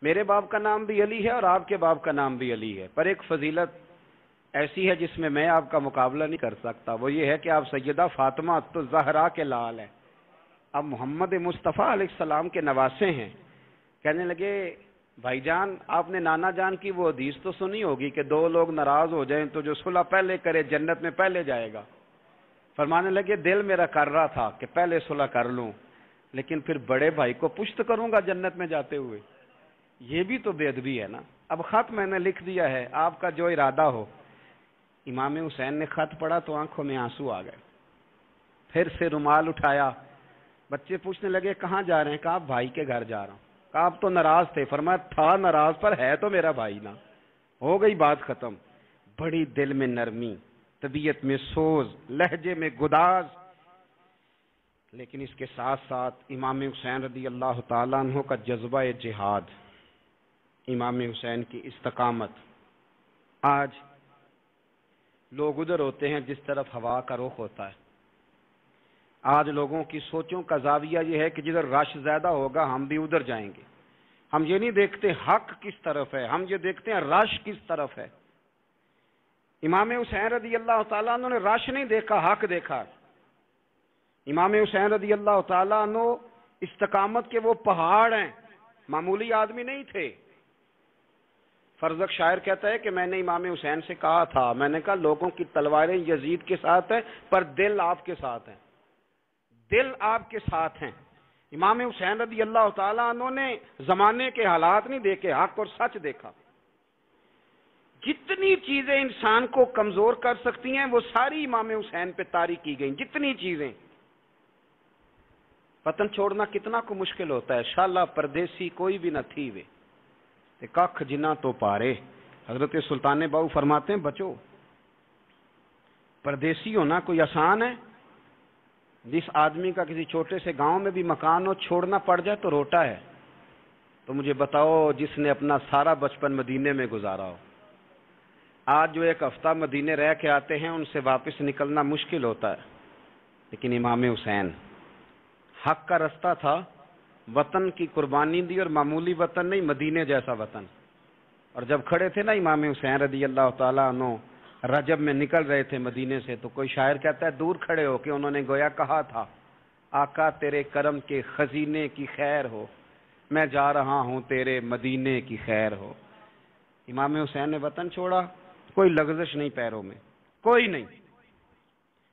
میرے باپ کا نام بھی علی ہے اور آپ کے باپ کا نام بھی علی ہے، پر ایک فضیلت ایسی ہے جس میں آپ کا مقابلہ نہیں کر سکتا، وہ یہ ہے کہ آپ سیدہ فاطمہ تو زہرا کے لال ہیں، اب محمد مصطفیٰ علیہ السلام کے نواسے ہیں۔ کہنے لگے بھائی جان آپ نے نانا جان کی وہ حدیث تو سنی ہوگی کہ دو لوگ ناراض ہو جائیں تو جو صلح پہلے کرے جنت میں پہلے جائے گا۔ فرمانے لگے دل میرا کر رہا تھا کہ پہلے صلح کر لوں، لیکن پھر بڑے بھائی کو پشت کروں گا جنت میں جاتے ہوئے، یہ بھی تو بے ادبی ہے نا۔ اب خط میں نے لکھ دیا ہے، آپ کا جو ارادہ ہو۔ امام حسین نے خط پڑھا تو آنکھوں میں آنسو آ گئے، پھر سے رومال اٹھایا۔ بچے پوچھنے لگے کہاں جا رہے ہیں؟ کہا بھائی کے گھر جا رہا ہوں۔ کہا آپ تو ناراض تھے؟ فرمایا تھا ناراض پر ہے تو میرا بھائی نا، ہو گئی بات ختم۔ بڑی دل میں نرمی، طبیعت میں سوز، لہجے میں گداز، لیکن اس کے ساتھ ساتھ امام حسین رضی اللہ تعالیٰ عنہ کا جذبہ جہاد، امام حسین کی استقامت۔ آج لوگ ادھر ہوتے ہیں جس طرف ہوا کا رخ ہوتا ہے۔ آج لوگوں کی سوچوں کا زاویہ یہ ہے کہ جدھر رش زیادہ ہوگا ہم بھی ادھر جائیں گے۔ ہم یہ نہیں دیکھتے حق کس طرف ہے، ہم یہ دیکھتے ہیں رش کس طرف ہے۔ امام حسین رضی اللہ تعالیٰ عنہ نے رش نہیں دیکھا، حق دیکھا۔ امام حسین رضی اللہ تعالیٰ عنہ استقامت کے وہ پہاڑ ہیں، معمولی آدمی نہیں تھے۔ فرزق شاعر کہتا ہے کہ میں نے امام حسین سے کہا تھا، میں نے کہا لوگوں کی تلواریں یزید کے ساتھ ہیں پر دل آپ کے ساتھ ہیں، دل آپ کے ساتھ ہیں۔ امام حسین رضی اللہ تعالیٰ عنہ نے زمانے کے حالات نہیں دیکھے، حق اور سچ دیکھا۔ جتنی چیزیں انسان کو کمزور کر سکتی ہیں وہ ساری امام حسین پہ طاری کی گئیں، جتنی چیزیں۔ وطن چھوڑنا کتنا کو مشکل ہوتا ہے، شالا پردیسی کوئی بھی نہ تھی وے تے ککھ جنہ تو پارے۔ حضرت سلطان باؤ فرماتے ہیں بچو، پردیسی ہونا کوئی آسان ہے؟ جس آدمی کا کسی چھوٹے سے گاؤں میں بھی مکان ہو چھوڑنا پڑ جائے تو روٹا ہے، تو مجھے بتاؤ جس نے اپنا سارا بچپن مدینے میں گزارا ہو۔ آج جو ایک ہفتہ مدینے رہ کے آتے ہیں ان سے واپس نکلنا مشکل ہوتا ہے، لیکن امام حسین حق کا رستہ تھا، وطن کی قربانی دی، اور معمولی وطن نہیں، مدینے جیسا وطن۔ اور جب کھڑے تھے نا امام حسین رضی اللہ تعالیٰ عنہ رجب میں نکل رہے تھے مدینے سے، تو کوئی شاعر کہتا ہے دور کھڑے ہو کے انہوں نے گویا کہا تھا آقا تیرے کرم کے خزینے کی خیر ہو، میں جا رہا ہوں تیرے مدینے کی خیر ہو۔ امام حسین نے وطن چھوڑا، کوئی لغزش نہیں پیروں میں، کوئی نہیں۔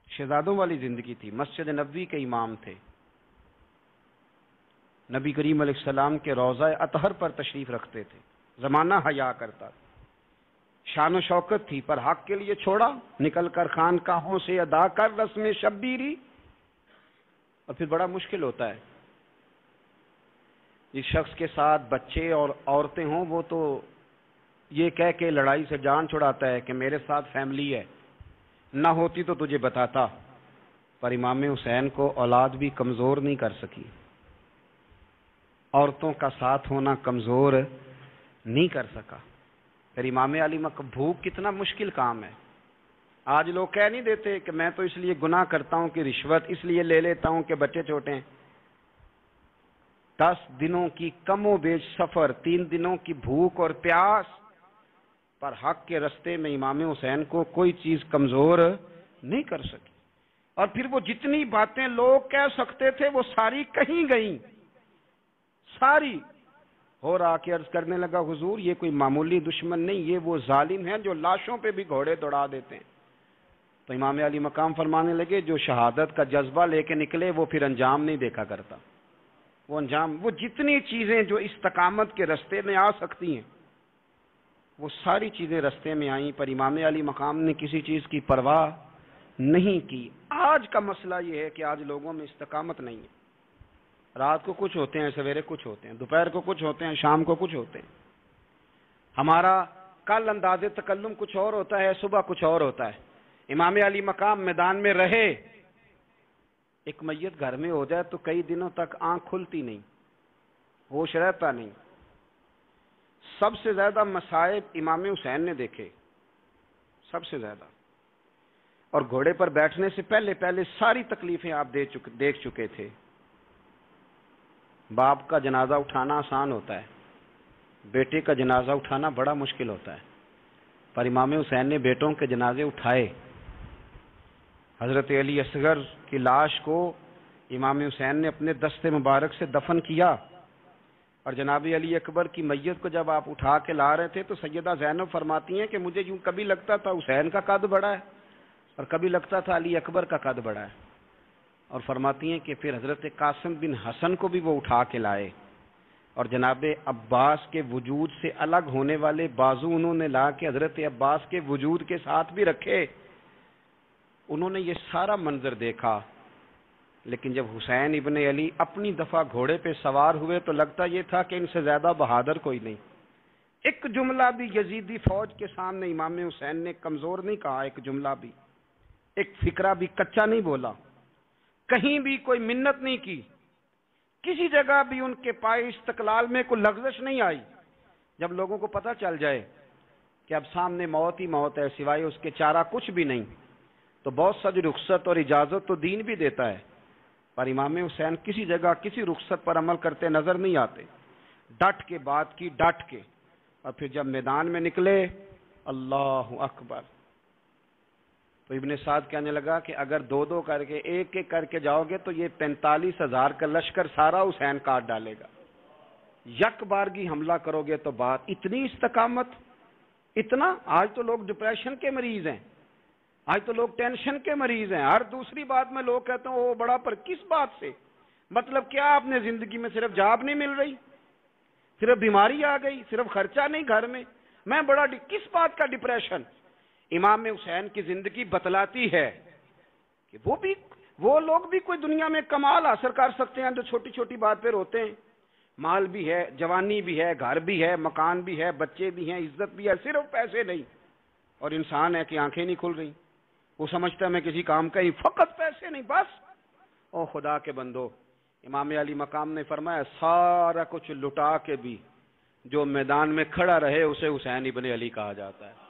شہزادوں والی زندگی تھی، مسجد نبوی کے امام تھے، نبی کریم علیہ السلام کے روضہ اطہر پر تشریف رکھتے تھے، زمانہ حیا کرتا تھا، شان و شوکت تھی، پر حق کے لیے چھوڑا، نکل کر خانقاہوں سے ادا کر رسم شبیری۔ اور پھر بڑا مشکل ہوتا ہے، جس شخص کے ساتھ بچے اور عورتیں ہوں وہ تو یہ کہہ کے لڑائی سے جان چھڑاتا ہے کہ میرے ساتھ فیملی ہے، نہ ہوتی تو تجھے بتاتا، پر امام حسین کو اولاد بھی کمزور نہیں کر سکی، عورتوں کا ساتھ ہونا کمزور نہیں کر سکا۔ پھر امام علی بھوک کتنا مشکل کام ہے۔ آج لوگ کہہ نہیں دیتے کہ میں تو اس لیے گناہ کرتا ہوں کہ رشوت اس لیے لے لیتا ہوں کہ بچے چھوٹے ہیں۔ 10 دنوں کی کم و بیش سفر، 3 دنوں کی بھوک اور پیاس، پر حق کے رستے میں امام حسین کو کوئی چیز کمزور نہیں کر سکی۔ اور پھر وہ جتنی باتیں لوگ کہہ سکتے تھے وہ ساری کہیں گئیں، ساری۔ اور آ کے عرض کرنے لگا حضور یہ کوئی معمولی دشمن نہیں، یہ وہ ظالم ہیں جو لاشوں پہ بھی گھوڑے دوڑا دیتے ہیں۔ تو امام علی مقام فرمانے لگے جو شہادت کا جذبہ لے کے نکلے وہ پھر انجام نہیں دیکھا کرتا، وہ انجام، وہ جتنی چیزیں جو استقامت کے رستے میں آ سکتی ہیں وہ ساری چیزیں رستے میں آئیں، پر امام علی مقام نے کسی چیز کی پرواہ نہیں کی۔ آج کا مسئلہ یہ ہے کہ آج لوگوں میں استقامت نہیں ہے۔ رات کو کچھ ہوتے ہیں، سویرے کچھ ہوتے ہیں، دوپہر کو کچھ ہوتے ہیں، شام کو کچھ ہوتے ہیں۔ ہمارا کل انداز تکلم کچھ اور ہوتا ہے، صبح کچھ اور ہوتا ہے۔ امام علی مقام میدان میں رہے، ایک میت گھر میں ہو جائے تو کئی دنوں تک آنکھ کھلتی نہیں، ہوش رہتا نہیں۔ سب سے زیادہ مصائب امام حسین نے دیکھے، سب سے زیادہ، اور گھوڑے پر بیٹھنے سے پہلے پہلے ساری تکلیفیں آپ دیکھ چکے تھے۔ باپ کا جنازہ اٹھانا آسان ہوتا ہے، بیٹے کا جنازہ اٹھانا بڑا مشکل ہوتا ہے، پر امام حسین نے بیٹوں کے جنازے اٹھائے۔ حضرت علی اصغر کی لاش کو امام حسین نے اپنے دستے مبارک سے دفن کیا، اور جناب علی اکبر کی میت کو جب آپ اٹھا کے لا رہے تھے تو سیدہ زینب فرماتی ہیں کہ مجھے یوں کبھی لگتا تھا حسین کا قد بڑا ہے اور کبھی لگتا تھا علی اکبر کا قد بڑا ہے، اور فرماتی ہیں کہ پھر حضرت قاسم بن حسن کو بھی وہ اٹھا کے لائے، اور جناب عباس کے وجود سے الگ ہونے والے بازو انہوں نے لا کے حضرت عباس کے وجود کے ساتھ بھی رکھے۔ انہوں نے یہ سارا منظر دیکھا، لیکن جب حسین ابن علی اپنی دفعہ گھوڑے پہ سوار ہوئے تو لگتا یہ تھا کہ ان سے زیادہ بہادر کوئی نہیں۔ ایک جملہ بھی یزیدی فوج کے سامنے امام حسین نے کمزور نہیں کہا، ایک جملہ بھی، ایک فکرہ بھی کچا نہیں بولا، کہیں بھی کوئی منت نہیں کی، کسی جگہ بھی ان کے پائے استقلال میں کوئی لغزش نہیں آئی۔ جب لوگوں کو پتہ چل جائے کہ اب سامنے موت ہی موت ہے، سوائے اس کے چارہ کچھ بھی نہیں، تو بہت ساری رخصت اور اجازت تو دین بھی دیتا ہے، پر امام حسین کسی جگہ کسی رخصت پر عمل کرتے نظر نہیں آتے۔ ڈٹ کے بات کی، ڈٹ کے، اور پھر جب میدان میں نکلے، اللہ اکبر، تو ابن سعد کہنے لگا کہ اگر دو دو کر کے ایک ایک کر کے جاؤ گے تو یہ 45,000 کا لشکر سارا حسین کاٹ ڈالے گا، یک بارگی حملہ کرو گے تو بات۔ اتنی استقامت، اتنا۔ آج تو لوگ ڈپریشن کے مریض ہیں، آج تو لوگ ٹینشن کے مریض ہیں، ہر دوسری بات میں لوگ کہتے ہیں وہ بڑا، پر کس بات سے؟ مطلب کیا آپ نے زندگی میں صرف جاب نہیں مل رہی، صرف بیماری آ گئی، صرف خرچہ نہیں گھر میں بڑا کس بات کا ڈپریشن؟ امام حسین کی زندگی بتلاتی ہے کہ وہ لوگ بھی کوئی دنیا میں کمال حاصل کر سکتے ہیں جو چھوٹی چھوٹی بات پہ روتے ہیں۔ مال بھی ہے، جوانی بھی ہے، گھر بھی ہے، مکان بھی ہے، بچے بھی ہیں، عزت بھی ہے، صرف پیسے نہیں۔ اور انسان ہے کہ آنکھیں نہیں کھل رہی، وہ سمجھتا ہے میں کسی کام کا ہی، فقط پیسے نہیں بس۔ او خدا کے بندو، امام علی مقام نے فرمایا سارا کچھ لٹا کے بھی جو میدان میں کھڑا رہے اسے حسین ابن علی کہا جاتا ہے،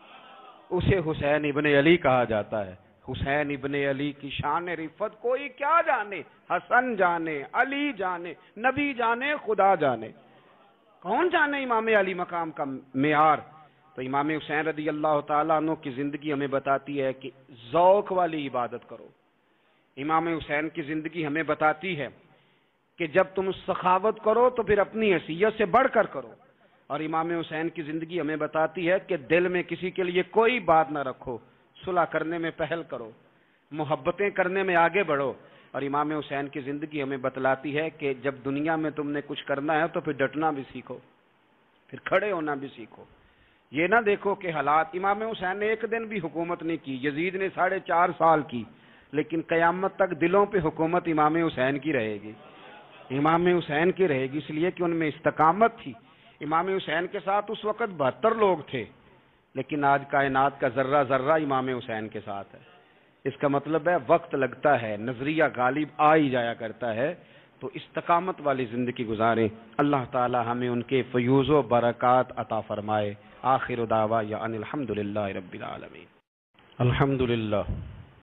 اسے حسین ابن علی کہا جاتا ہے۔ حسین ابن علی کی شان رفت کوئی کیا جانے، حسن جانے، علی جانے، نبی جانے، خدا جانے، کون جانے امام علی مقام کا معیار۔ تو امام حسین رضی اللہ تعالیٰ عنہ کی زندگی ہمیں بتاتی ہے کہ ذوق والی عبادت کرو۔ امام حسین کی زندگی ہمیں بتاتی ہے کہ جب تم سخاوت کرو تو پھر اپنی حیثیت سے بڑھ کر کرو، اور امام حسین کی زندگی ہمیں بتاتی ہے کہ دل میں کسی کے لیے کوئی بات نہ رکھو، صلح کرنے میں پہل کرو، محبتیں کرنے میں آگے بڑھو۔ اور امام حسین کی زندگی ہمیں بتلاتی ہے کہ جب دنیا میں تم نے کچھ کرنا ہے تو پھر ڈٹنا بھی سیکھو، پھر کھڑے ہونا بھی سیکھو۔ یہ نہ دیکھو کہ حالات، امام حسین نے ایک دن بھی حکومت نہیں کی، یزید نے 4.5 سال کی، لیکن قیامت تک دلوں پہ حکومت امام حسین کی رہے گی، امام حسین کی رہے گی، اس لیے کہ ان میں استقامت تھی۔ امام حسین کے ساتھ اس وقت 72 لوگ تھے، لیکن آج کائنات کا ذرہ ذرہ امام حسین کے ساتھ ہے۔ اس کا مطلب ہے وقت لگتا ہے، نظریہ غالب آ ہی جایا کرتا ہے، تو استقامت والی زندگی گزاریں۔ اللہ تعالی ہمیں ان کے فیوز و برکات عطا فرمائے۔ آخر دعوانا ان الحمدللہ رب العالمین۔ الحمدللہ